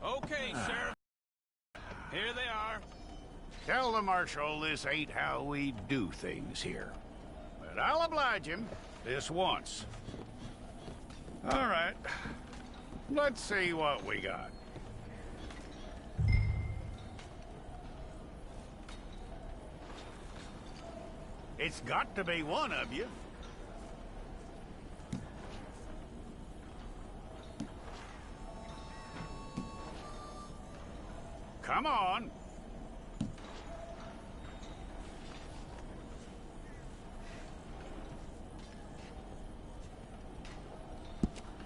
Okay, Sheriff. Here they are. Tell the Marshal this ain't how we do things here. But I'll oblige him this once. All right. Let's see what we got. It's got to be one of you. Come on.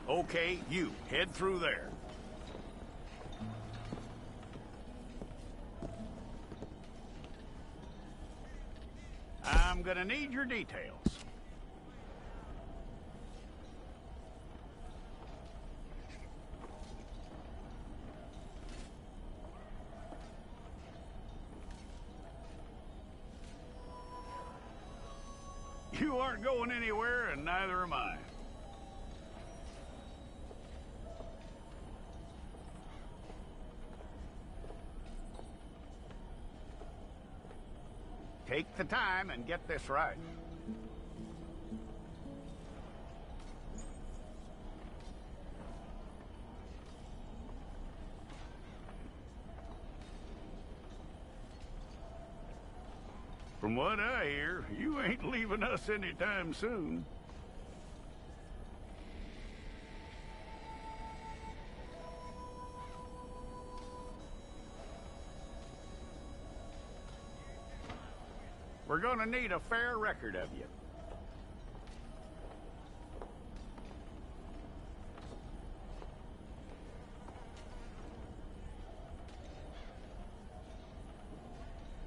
Okay, you head through there. I'm gonna need your details. You aren't going anywhere, and neither am I. Take the time and get this right. From what I hear, you ain't leaving us anytime soon. We're gonna need a fair record of you.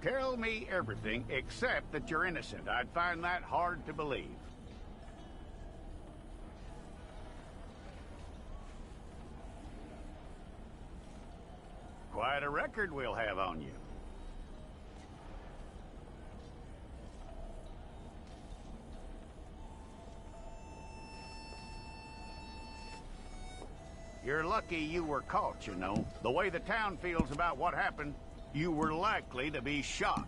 Tell me everything except that you're innocent. I'd find that hard to believe. Quite a record we'll have on you. You're lucky you were caught, you know. The way the town feels about what happened, you were likely to be shot.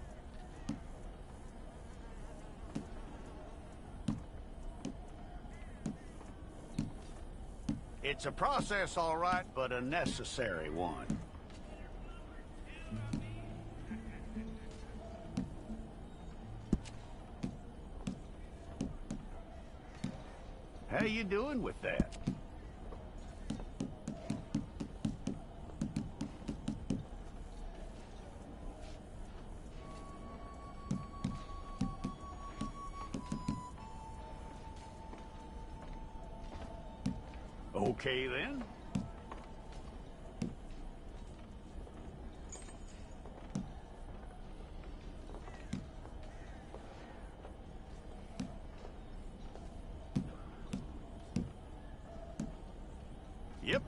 It's a process, all right, but a necessary one. How you doing with that? Okay, then. Yep.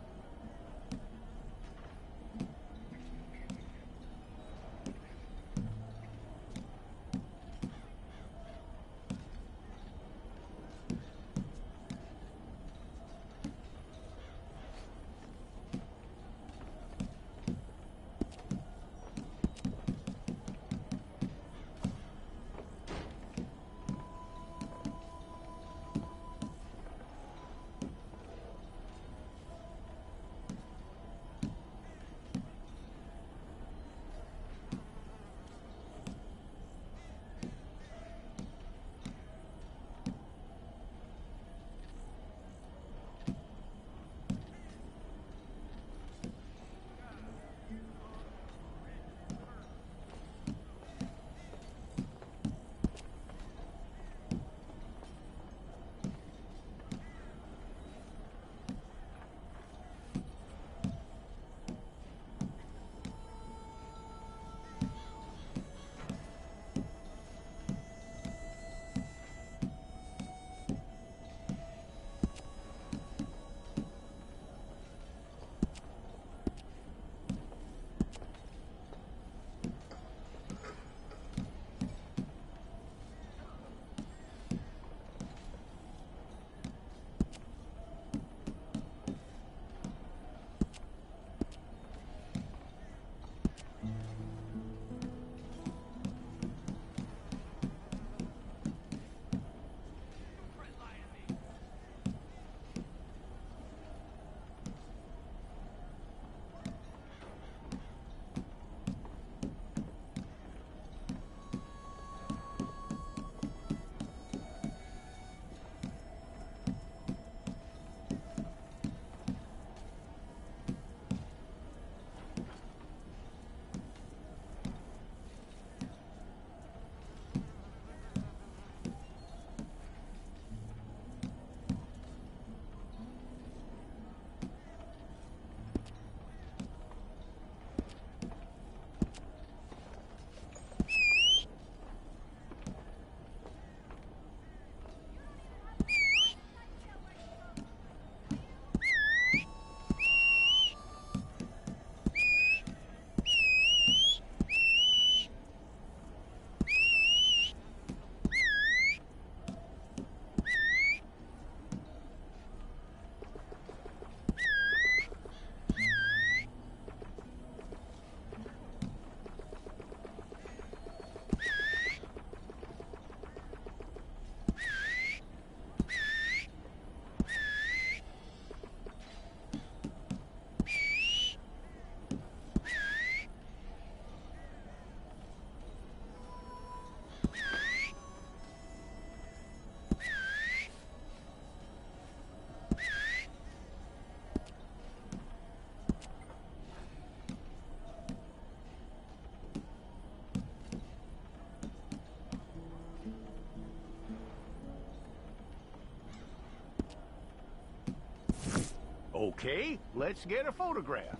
Okay, let's get a photograph.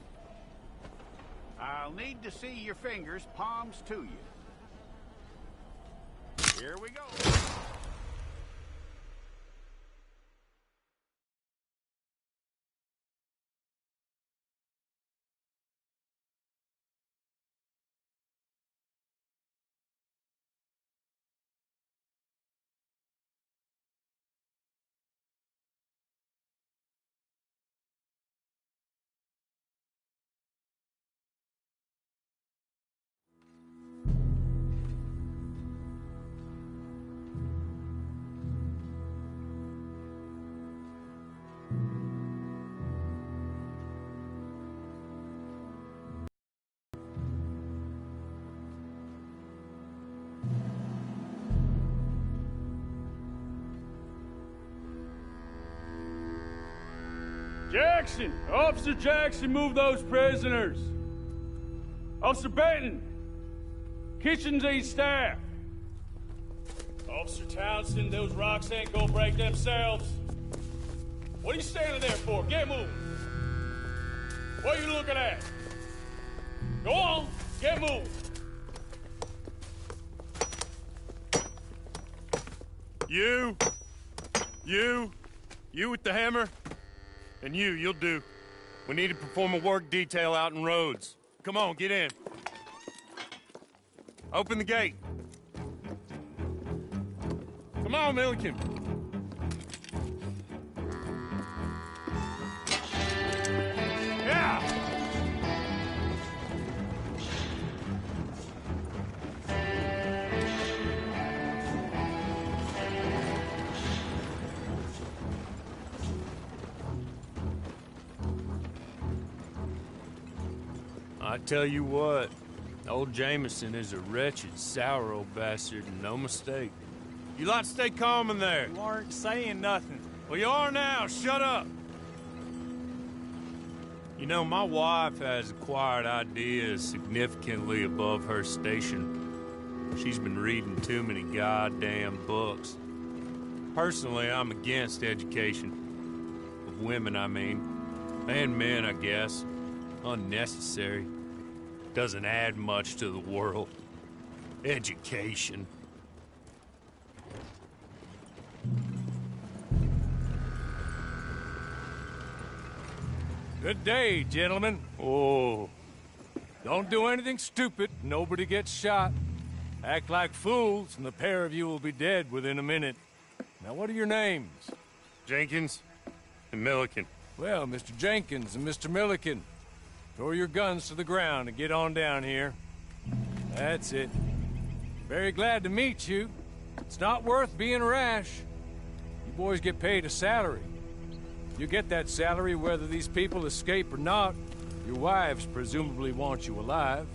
I'll need to see your fingers, palms to you. Here we go. Jackson! Officer Jackson, move those prisoners! Officer Benton! Kitchens aid staff! Officer Townsend, those rocks ain't gonna break themselves. What are you standing there for? Get moving! What are you looking at? Go on, get moving! You with the hammer? And you'll do. We need to perform a work detail out in Rhodes. Come on, get in. Open the gate. Come on, Milliken. Yeah! I tell you what, old Jameson is a wretched, sour old bastard, and no mistake. You lot stay calm in there. You aren't saying nothing. Well, you are now. Shut up. You know, my wife has acquired ideas significantly above her station. She's been reading too many goddamn books. Personally, I'm against education. Of women, I mean. And men, I guess. Unnecessary. Doesn't add much to the world. Education. Good day, gentlemen. Oh. Don't do anything stupid. Nobody gets shot. Act like fools, and the pair of you will be dead within a minute. Now, what are your names? Jenkins and Milliken. Well, Mr. Jenkins and Mr. Milliken, throw your guns to the ground and get on down here. That's it. Very glad to meet you. It's not worth being rash. You boys get paid a salary. You get that salary whether these people escape or not. Your wives presumably want you alive.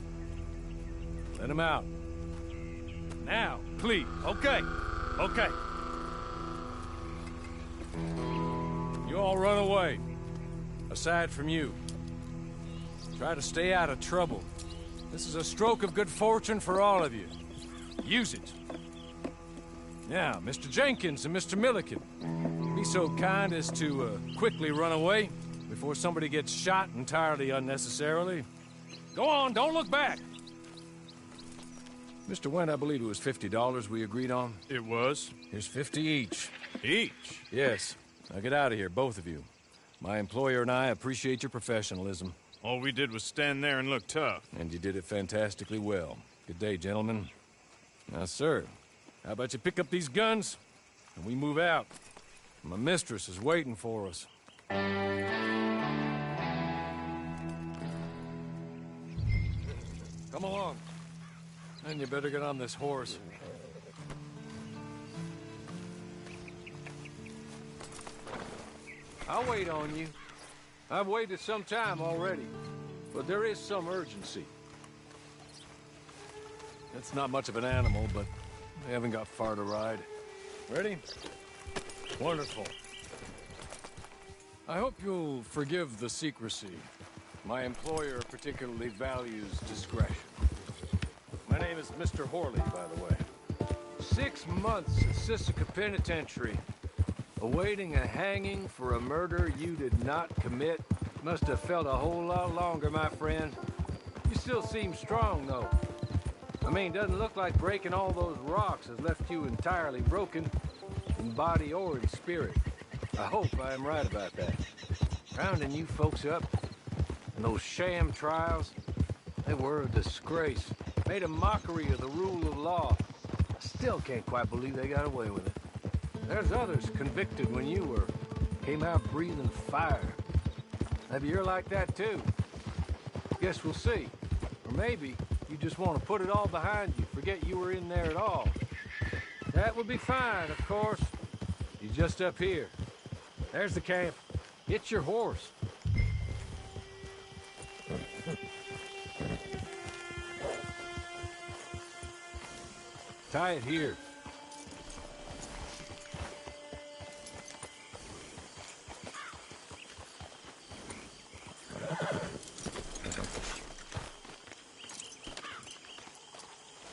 Let them out. Now, please. Okay. You all run away. Aside from you. Try to stay out of trouble. This is a stroke of good fortune for all of you. Use it. Now, Mr. Jenkins and Mr. Milliken, be so kind as to quickly run away before somebody gets shot entirely unnecessarily. Go on, don't look back. Mr. Wendt, I believe it was $50 we agreed on. It was. Here's 50 each. Each? Yes. Now get out of here, both of you. My employer and I appreciate your professionalism. All we did was stand there and look tough. And you did it fantastically well. Good day, gentlemen. Now, sir, how about you pick up these guns, and we move out? My mistress is waiting for us. Come along. And you better get on this horse. I'll wait on you. I've waited some time already, but there is some urgency. It's not much of an animal, but we haven't got far to ride. Ready? Wonderful. I hope you'll forgive the secrecy. My employer particularly values discretion. My name is Mr. Horley, by the way. 6 months at Sisika Penitentiary, awaiting a hanging for a murder you did not commit. Must have felt a whole lot longer, my friend. You still seem strong, though. I mean, doesn't look like breaking all those rocks has left you entirely broken, in body or in spirit. I hope I am right about that. Rounding you folks up, and those sham trials, they were a disgrace. Made a mockery of the rule of law. I still can't quite believe they got away with it. There's others convicted when you were. Came out breathing fire. Maybe you're like that too. Guess we'll see. Or maybe you just want to put it all behind you, forget you were in there at all. That would be fine, of course. You're just up here. There's the camp. Get your horse. Tie it here.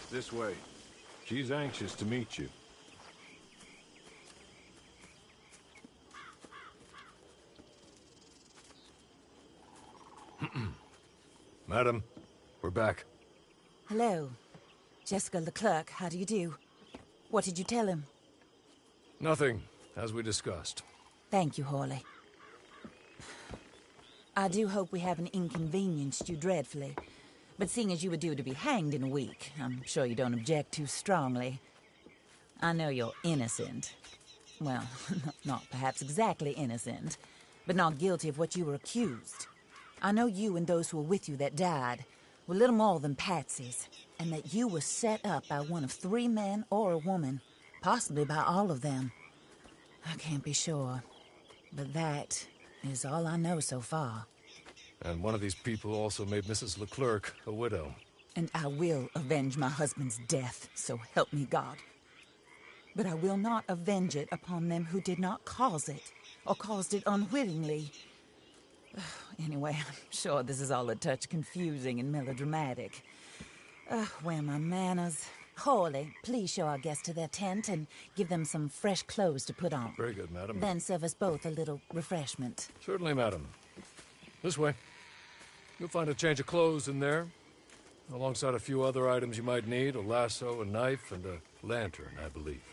This way. She's anxious to meet you. Madam, we're back. Hello. Jessica Leclerc, how do you do? What did you tell him? Nothing, as we discussed. Thank you, Hawley. I do hope we haven't inconvenienced you dreadfully. But seeing as you were due to be hanged in a week, I'm sure you don't object too strongly. I know you're innocent. Well, not perhaps exactly innocent, but not guilty of what you were accused. I know you and those who were with you that died were little more than patsies, and that you were set up by one of 3 men or a woman, possibly by all of them. I can't be sure, but that is all I know so far. And one of these people also made Mrs. Leclerc a widow. And I will avenge my husband's death, so help me God. But I will not avenge it upon them who did not cause it, or caused it unwittingly. Anyway, I'm sure this is all a touch confusing and melodramatic. Where are my manners? Hawley, please show our guests to their tent and give them some fresh clothes to put on. Very good, madam. Then serve us both a little refreshment. Certainly, madam. This way. You'll find a change of clothes in there, alongside a few other items you might need, a lasso, a knife, and a lantern, I believe.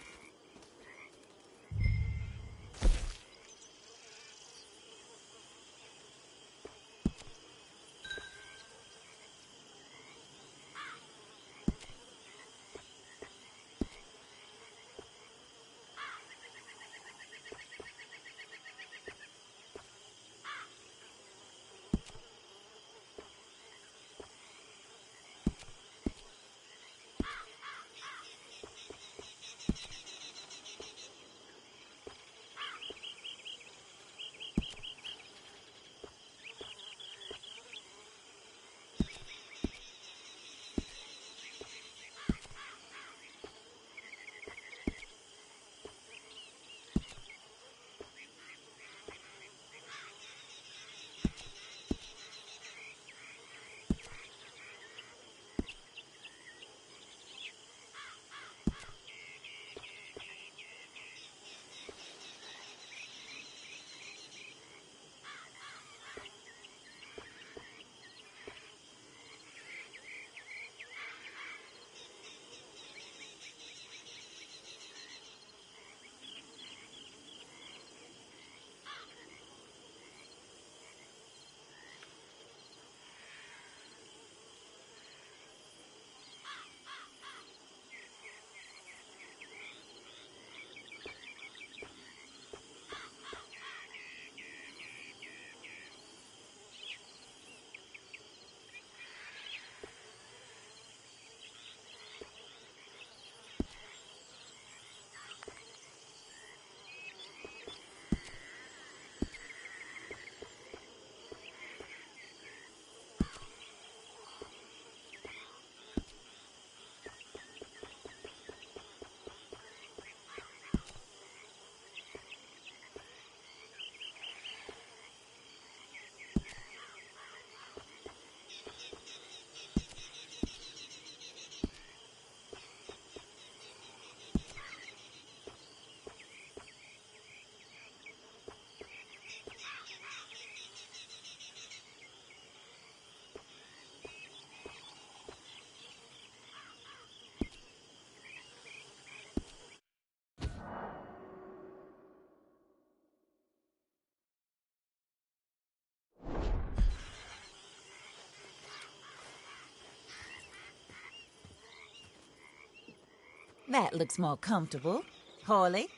That looks more comfortable. Hawley?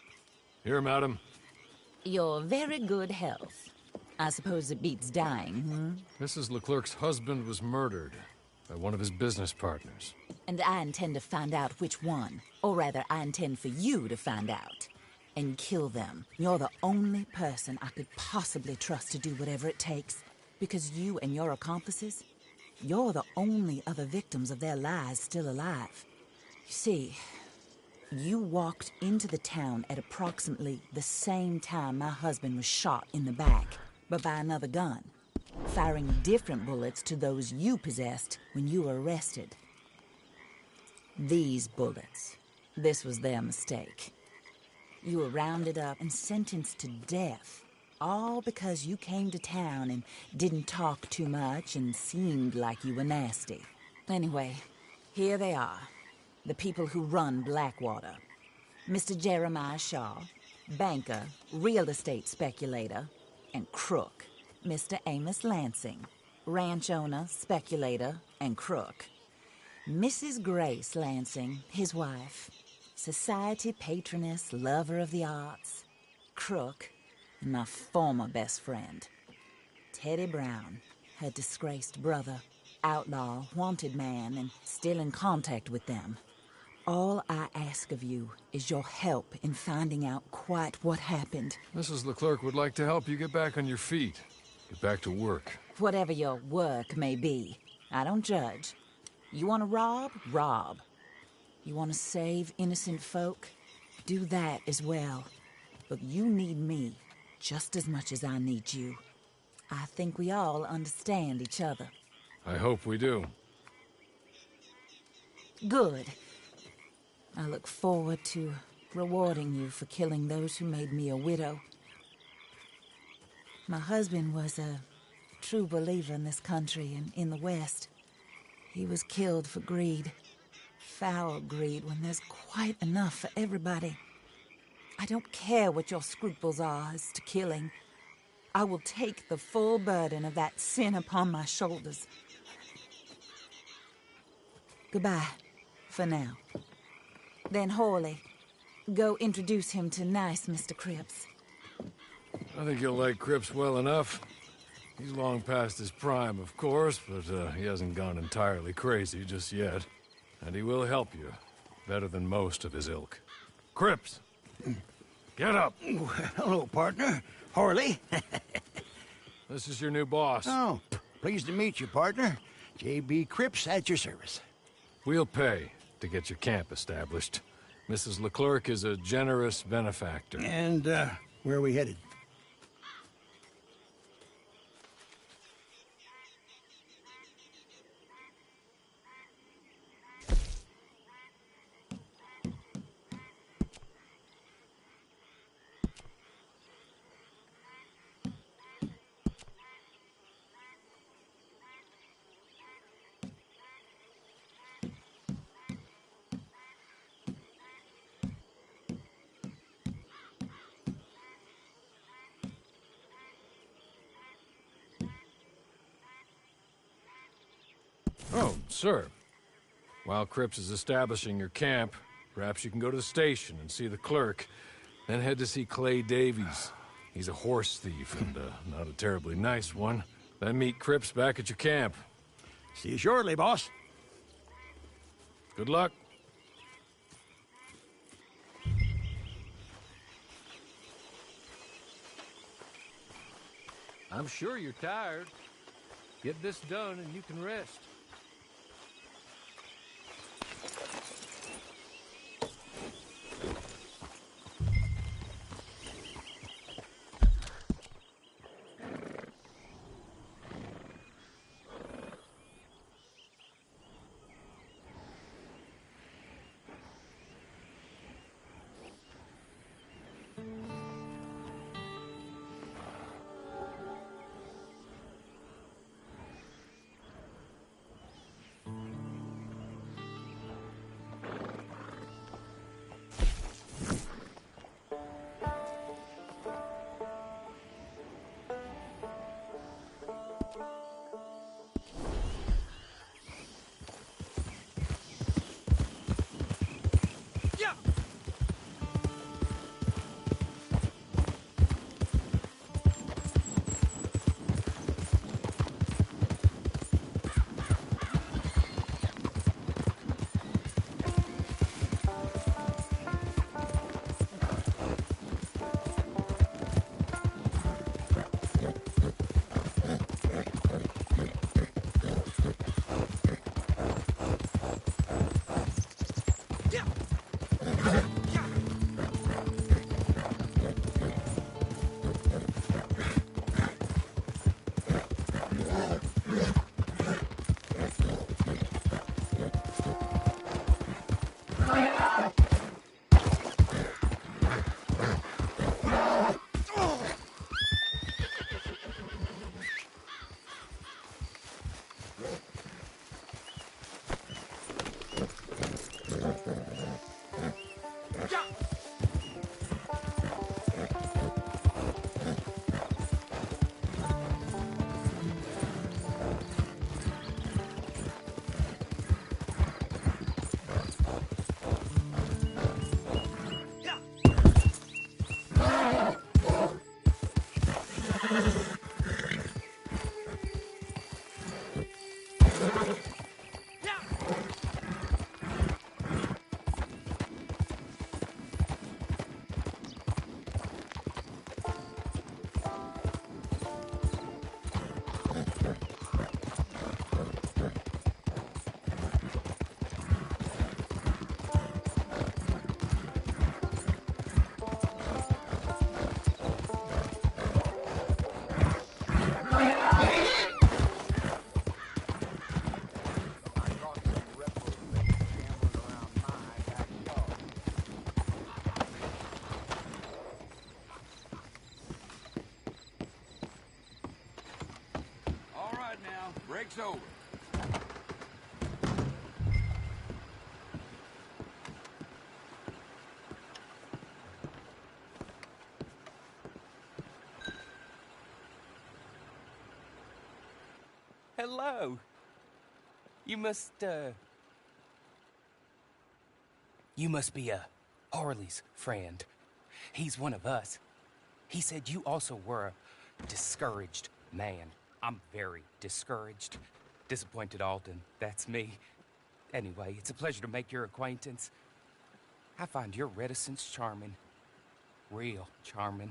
Here, madam. Your very good health. I suppose it beats dying, Mrs. Leclerc's husband was murdered by one of his business partners. And I intend to find out which one. Or rather, I intend for you to find out. And kill them. You're the only person I could possibly trust to do whatever it takes. Because you and your accomplices, you're the only other victims of their lies still alive. You see, you walked into the town at approximately the same time my husband was shot in the back, but by another gun, firing different bullets to those you possessed when you were arrested. These bullets. This was their mistake. You were rounded up and sentenced to death, all because you came to town and didn't talk too much and seemed like you were nasty. Anyway, here they are, the people who run Blackwater. Mr. Jeremiah Shaw, banker, real estate speculator, and crook. Mr. Amos Lansing, ranch owner, speculator, and crook. Mrs. Grace Lansing, his wife, society patroness, lover of the arts, crook, and my former best friend. Teddy Brown, her disgraced brother, outlaw, wanted man, and still in contact with them. All I ask of you is your help in finding out quite what happened. Mrs. Leclerc would like to help you get back on your feet. Get back to work. Whatever your work may be, I don't judge. You want to rob? Rob. You want to save innocent folk? Do that as well. But you need me just as much as I need you. I think we all understand each other. I hope we do. Good. I look forward to rewarding you for killing those who made me a widow. My husband was a true believer in this country and in the West. He was killed for greed. Foul greed when there's quite enough for everybody. I don't care what your scruples are as to killing. I will take the full burden of that sin upon my shoulders. Goodbye, for now. Then Horley, go introduce him to nice Mr. Cripps. I think you'll like Cripps well enough. He's long past his prime, of course, but he hasn't gone entirely crazy just yet. And he will help you, better than most of his ilk. Cripps! Get up! Hello, partner. Horley. This is your new boss. Oh, pleased to meet you, partner. J.B. Cripps at your service. We'll pay to get your camp established. Mrs. Leclerc is a generous benefactor. And, where are we headed? Oh, sir. While Cripps is establishing your camp, perhaps you can go to the station and see the clerk, then head to see Clay Davies. He's a horse thief, and not a terribly nice one. Then meet Cripps back at your camp. See you shortly, boss. Good luck. I'm sure you're tired. Get this done and you can rest. Break's over. Hello. You must be Harley's friend. He's one of us. He said you also were a discouraged man. I'm very discouraged. Disappointed Alden, that's me. Anyway, it's a pleasure to make your acquaintance. I find your reticence charming. Real charming.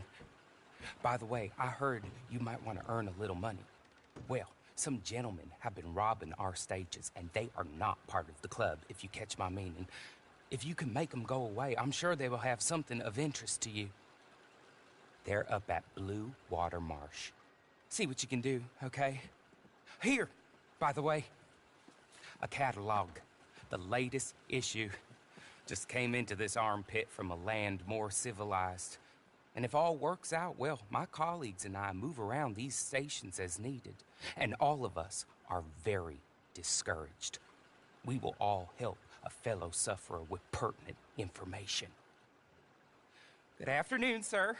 By the way, I heard you might want to earn a little money. Well, some gentlemen have been robbing our stages, and they are not part of the club, if you catch my meaning. If you can make them go away, I'm sure they will have something of interest to you. They're up at Blue Water Marsh. See what you can do, okay? Here, by the way, a catalog. The latest issue. Just came into this armpit from a land more civilized. And if all works out, well, my colleagues and I move around these stations as needed. And all of us are very discouraged. We will all help a fellow sufferer with pertinent information. Good afternoon, sir.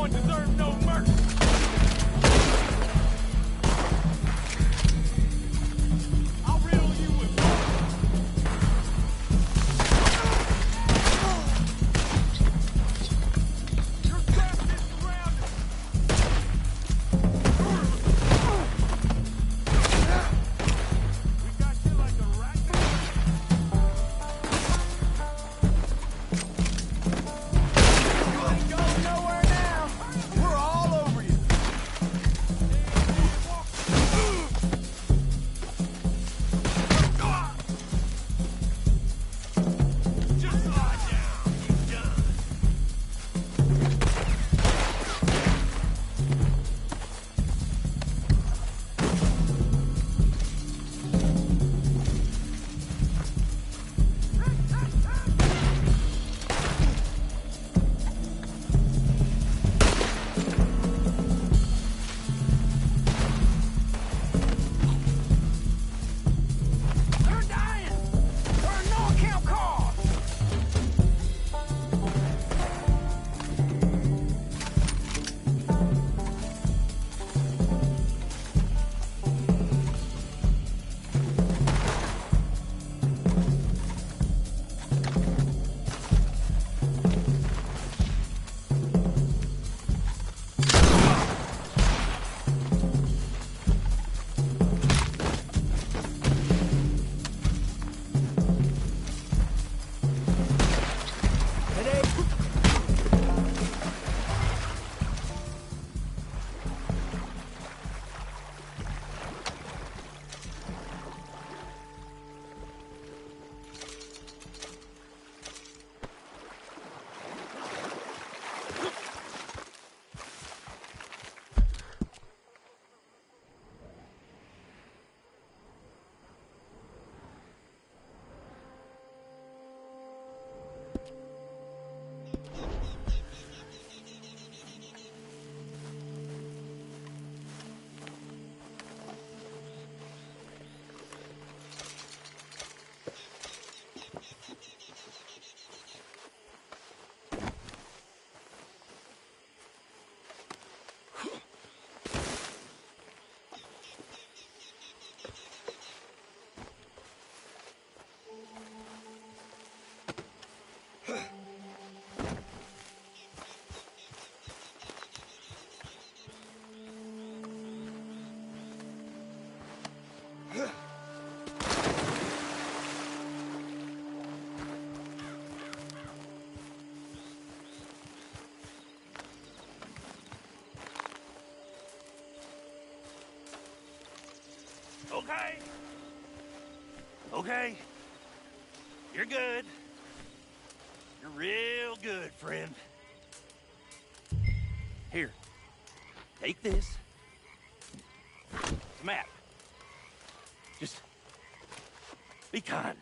Deserve no mercy. I'll riddle you with your craft is surrounded. We got you like a rat. You ain't going nowhere now. We're all over you. Just lie down. You're done. They're dying. There are no account calls. Okay. Okay. You're good. You're real good, friend. Here. Take this. It's a map. Just be kind.